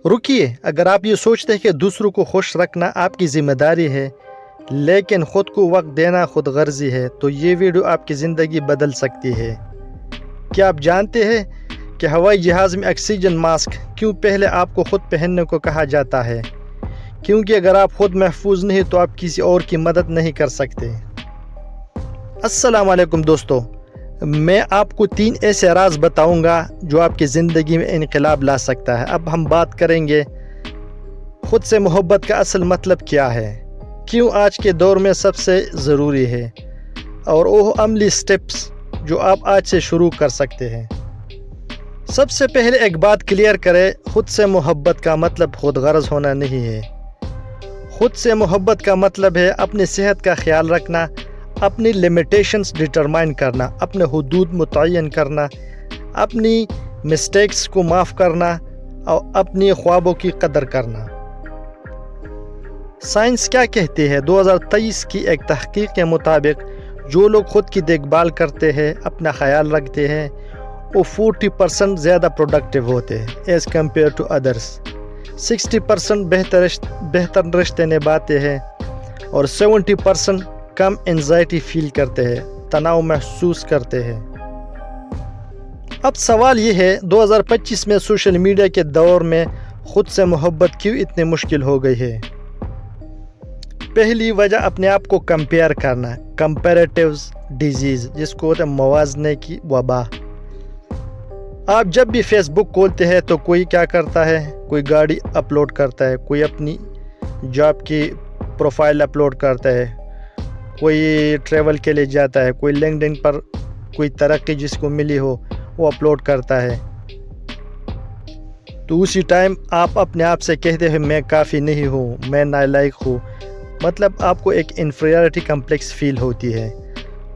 رکیے، اگر آپ یہ سوچتے ہیں کہ دوسروں کو خوش رکھنا آپ کی ذمہ داری ہے لیکن خود کو وقت دینا خود غرضی ہے تو یہ ویڈیو آپ کی زندگی بدل سکتی ہے۔ کیا آپ جانتے ہیں کہ ہوائی جہاز میں آکسیجن ماسک کیوں پہلے آپ کو خود پہننے کو کہا جاتا ہے؟ کیونکہ اگر آپ خود محفوظ نہیں تو آپ کسی اور کی مدد نہیں کر سکتے۔ السلام علیکم دوستو، میں آپ کو 3 ایسے راز بتاؤں گا جو آپ کی زندگی میں انقلاب لا سکتا ہے۔ اب ہم بات کریں گے خود سے محبت کا اصل مطلب کیا ہے، کیوں آج کے دور میں سب سے ضروری ہے، اور وہ عملی سٹیپس جو آپ آج سے شروع کر سکتے ہیں۔ سب سے پہلے ایک بات کلیئر کریں، خود سے محبت کا مطلب خود غرض ہونا نہیں ہے۔ خود سے محبت کا مطلب ہے اپنی صحت کا خیال رکھنا، اپنی لیمیٹیشنز ڈٹرمائن کرنا، اپنے حدود متعین کرنا، اپنی مسٹیکس کو معاف کرنا اور اپنی خوابوں کی قدر کرنا۔ سائنس کیا کہتی ہے؟ 2023 کی ایک تحقیق کے مطابق جو لوگ خود کی دیکھ بھال کرتے ہیں، اپنا خیال رکھتے ہیں، وہ 40% زیادہ پروڈکٹیو ہوتے ہیں ایز کمپیئر ٹو ادرس، 60% بہتر رشتے نبھاتے ہیں، اور 70% کم انزائٹی فیل کرتے ہیں، تناؤ محسوس کرتے ہیں۔ اب سوال یہ ہے، 2025 میں سوشل میڈیا کے دور میں خود سے محبت کیوں اتنی مشکل ہو گئی ہے؟ پہلی وجہ اپنے آپ کو کمپیئر کرنا، کمپیریٹیوز ڈیزیز، جس کو ہوتا ہے موازنے کی وبا۔ آپ جب بھی فیس بک کھولتے ہیں تو کوئی کیا کرتا ہے؟ کوئی گاڑی اپلوڈ کرتا ہے، کوئی اپنی جاب کی پروفائل اپلوڈ کرتا ہے، کوئی ٹریول کے لیے جاتا ہے، کوئی لنکڈ ان پر کوئی ترقی جس کو ملی ہو وہ اپلوڈ کرتا ہے۔ تو اسی ٹائم آپ اپنے آپ سے کہتے ہیں میں کافی نہیں ہوں، میں نالائق ہوں، مطلب آپ کو ایک انفیریورٹی کمپلیکس فیل ہوتی ہے۔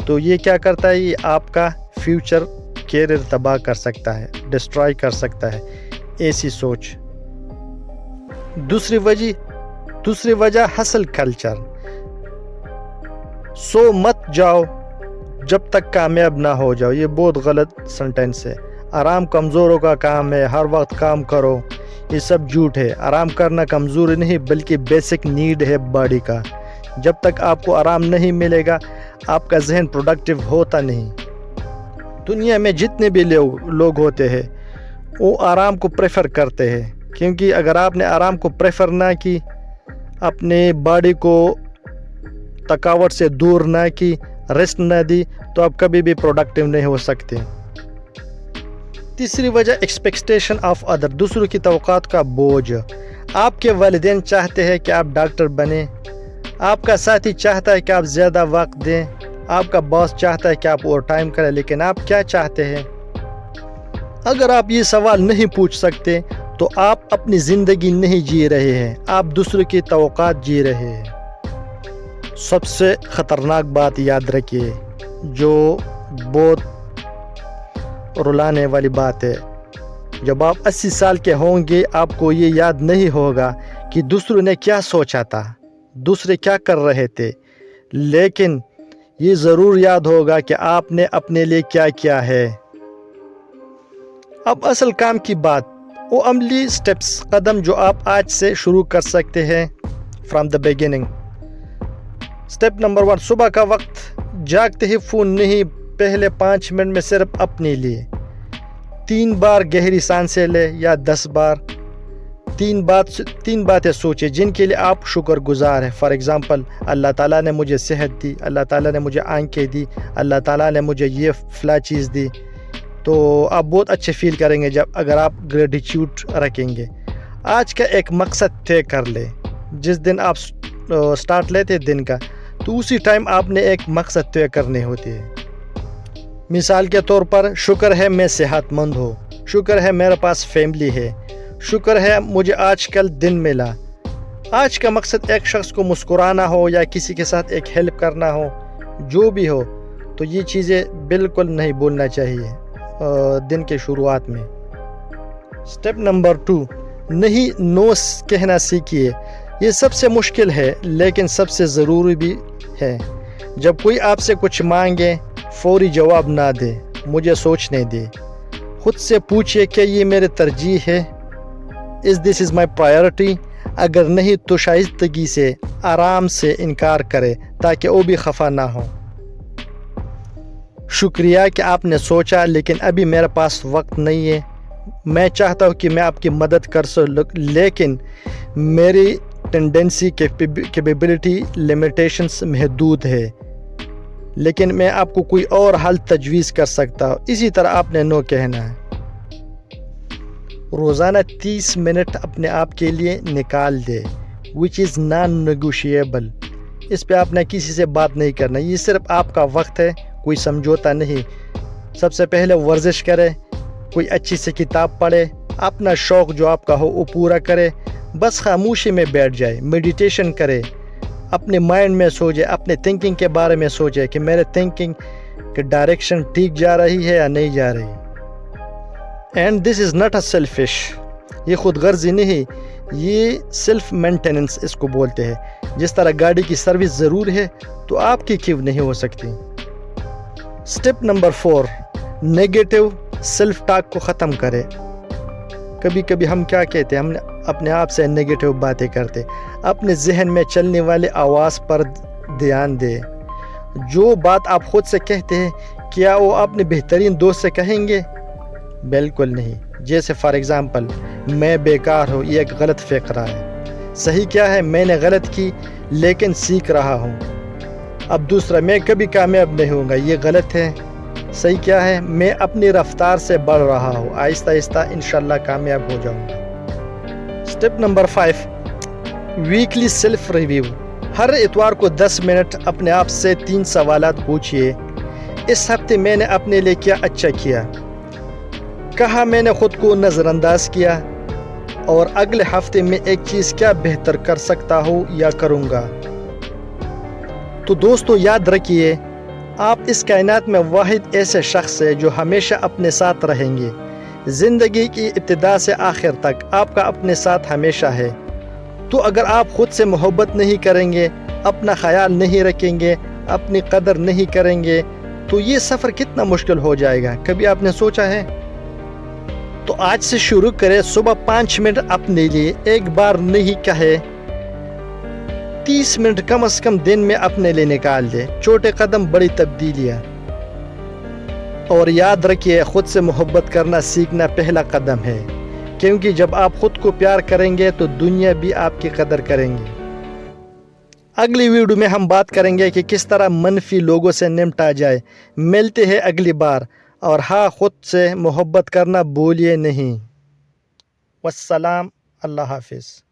تو یہ کیا کرتا ہے؟ یہ آپ کا فیوچر کیریئر تباہ کر سکتا ہے، ڈسٹرائی کر سکتا ہے ایسی سوچ۔ دوسری وجہ ہسل کلچر۔ سو مت جاؤ جب تک کامیاب نہ ہو جاؤ، یہ بہت غلط سنٹینس ہے۔ آرام کمزوروں کا کام ہے، ہر وقت کام کرو، یہ سب جھوٹ ہے۔ آرام کرنا کمزوری نہیں بلکہ بیسک نیڈ ہے باڈی کا۔ جب تک آپ کو آرام نہیں ملے گا آپ کا ذہن پروڈکٹیو ہوتا نہیں۔ دنیا میں جتنے بھی لوگ ہوتے ہیں وہ آرام کو پریفر کرتے ہیں، کیونکہ اگر آپ نے آرام کو پریفر نہ کی، اپنے باڈی کو تھکاوٹ سے دور نہ کی، ریسٹ نہ دی، تو آپ کبھی بھی پروڈکٹیو نہیں ہو سکتے۔ تیسری وجہ ایکسپیکٹیشن آف ادر، دوسروں کی توقعات کا بوجھ۔ آپ کے والدین چاہتے ہیں کہ آپ ڈاکٹر بنیں، آپ کا ساتھی چاہتا ہے کہ آپ زیادہ وقت دیں، آپ کا باس چاہتا ہے کہ آپ اوور ٹائم کریں، لیکن آپ کیا چاہتے ہیں؟ اگر آپ یہ سوال نہیں پوچھ سکتے تو آپ اپنی زندگی نہیں جی رہے ہیں، آپ دوسروں کی توقعات جی رہے ہیں۔ سب سے خطرناک بات یاد رکھیے، جو بہت رلانے والی بات ہے، جب آپ 80 سال کے ہوں گے آپ کو یہ یاد نہیں ہوگا کہ دوسروں نے کیا سوچا تھا، دوسرے کیا کر رہے تھے، لیکن یہ ضرور یاد ہوگا کہ آپ نے اپنے لیے کیا کیا ہے۔ اب اصل کام کی بات، وہ عملی سٹیپس، قدم جو آپ آج سے شروع کر سکتے ہیں from the beginning. Step number 1، صبح کا وقت جاگتے ہی فون نہیں، پہلے 5 منٹ میں صرف اپنے لیے 3 بار گہری سانسیں لے یا 10 بار 3 باتیں سوچیں جن کے لیے آپ شکر گزار ہیں۔ فار ایگزامپل، اللہ تعالیٰ نے مجھے صحت دی، اللہ تعالیٰ نے مجھے آنکھیں دی، اللہ تعالیٰ نے مجھے یہ فلاں چیز دی، تو آپ بہت اچھے فیل کریں گے اگر آپ گریٹیٹیوڈ رکھیں گے۔ آج کا ایک مقصد طے کر لیں، جس دن آپ سٹارٹ لیتے دن کا تو اسی ٹائم آپ نے ایک مقصد طے کرنے ہوتے ہیں۔ مثال کے طور پر، شکر ہے میں صحت مند ہوں، شکر ہے میرے پاس فیملی ہے، شکر ہے مجھے آج کل دن ملا۔ آج کا مقصد ایک شخص کو مسکرانا ہو یا کسی کے ساتھ ایک ہیلپ کرنا ہو، جو بھی ہو، تو یہ چیزیں بالکل نہیں بولنا چاہیے دن کے شروعات میں۔ سٹیپ نمبر 2، نہیں نو کہنا سیکھیے۔ یہ سب سے مشکل ہے لیکن سب سے ضروری بھی ہے۔ جب کوئی آپ سے کچھ مانگے فوری جواب نہ دے، مجھے سوچنے دے۔ خود سے پوچھئے کہ یہ میرے ترجیح ہے، از دس از مائی پرائرٹی؟ اگر نہیں تو شائستگی سے آرام سے انکار کرے تاکہ وہ بھی خفا نہ ہو۔ شکریہ کہ آپ نے سوچا، لیکن ابھی میرے پاس وقت نہیں ہے۔ میں چاہتا ہوں کہ میں آپ کی مدد کر سکوں، لیکن میری ٹینڈنسی کیپیبلٹی لیمیٹیشنز محدود ہے، لیکن میں آپ کو کوئی اور حل تجویز کر سکتا ہوں۔ اسی طرح آپ نے نو کہنا ہے۔ روزانہ 30 منٹ اپنے آپ کے لیے نکال دے، which is non-negotiable۔ اس پہ آپ نے کسی سے بات نہیں کرنا، یہ صرف آپ کا وقت ہے، کوئی سمجھوتا نہیں۔ سب سے پہلے ورزش کرے، کوئی اچھی سی کتاب پڑھے، اپنا شوق جو آپ کا ہو وہ پورا کرے، بس خاموشی میں بیٹھ جائے، میڈیٹیشن کرے، اپنے مائنڈ میں سوچے، اپنے تھنکنگ کے بارے میں سوچے کہ میرے تھنکنگ کی ڈائریکشن ٹھیک جا رہی ہے یا نہیں جا رہی۔ And this is not a selfish, یہ خود غرضی نہیں، یہ سیلف مینٹیننس اس کو بولتے ہیں۔ جس طرح گاڑی کی سروس ضرور ہے تو آپ کی کیوں نہیں ہو سکتی۔ Step number 4، negative self talk کو ختم کرے۔ کبھی کبھی ہم کیا کہتے ہیں، ہم اپنے آپ سے نیگیٹو باتیں کرتے۔ اپنے ذہن میں چلنے والے آواز پر دھیان دے۔ جو بات آپ خود سے کہتے ہیں کیا وہ اپنے بہترین دوست سے کہیں گے؟ بالکل نہیں۔ جیسے فار ایگزامپل، میں بیکار ہوں، یہ ایک غلط فکرہ ہے۔ صحیح کیا ہے؟ میں نے غلط کی لیکن سیکھ رہا ہوں۔ اب دوسرا، میں کبھی کامیاب نہیں ہوں گا، یہ غلط ہے۔ صحیح کیا ہے؟ میں اپنی رفتار سے بڑھ رہا ہوں، آہستہ آہستہ انشاءاللہ کامیاب ہو جاؤں گا۔ Step number 5، weekly self review. ہر اتوار کو 10 منٹ اپنے آپ سے 3 سوالات پوچھئے۔ اس ہفتے میں نے اپنے لیے کیا اچھا کیا؟ کہاں میں نے خود کو نظر انداز کیا؟ اور اگلے ہفتے میں ایک چیز کیا بہتر کر سکتا ہوں یا کروں گا؟ تو دوستو یاد رکھیے، آپ اس کائنات میں واحد ایسے شخص ہیں جو ہمیشہ اپنے ساتھ رہیں گے۔ زندگی کی ابتدا سے آخر تک آپ کا اپنے ساتھ ہمیشہ ہے۔ تو اگر آپ خود سے محبت نہیں کریں گے، اپنا خیال نہیں رکھیں گے، اپنی قدر نہیں کریں گے، تو یہ سفر کتنا مشکل ہو جائے گا، کبھی آپ نے سوچا ہے؟ تو آج سے شروع کرے، صبح 5 منٹ اپنے لیے، ایک بار نہیں کہے، 30 منٹ کم از کم دن میں اپنے لیے نکال دے۔ چھوٹے قدم بڑی تبدیلیاں۔ اور یاد رکھیے، خود سے محبت کرنا سیکھنا پہلا قدم ہے، کیونکہ جب آپ خود کو پیار کریں گے تو دنیا بھی آپ کی قدر کریں گی۔ اگلی ویڈیو میں ہم بات کریں گے کہ کس طرح منفی لوگوں سے نمٹا جائے۔ ملتے ہیں اگلی بار، اور ہاں، خود سے محبت کرنا بھولیے نہیں۔ والسلام، اللہ حافظ۔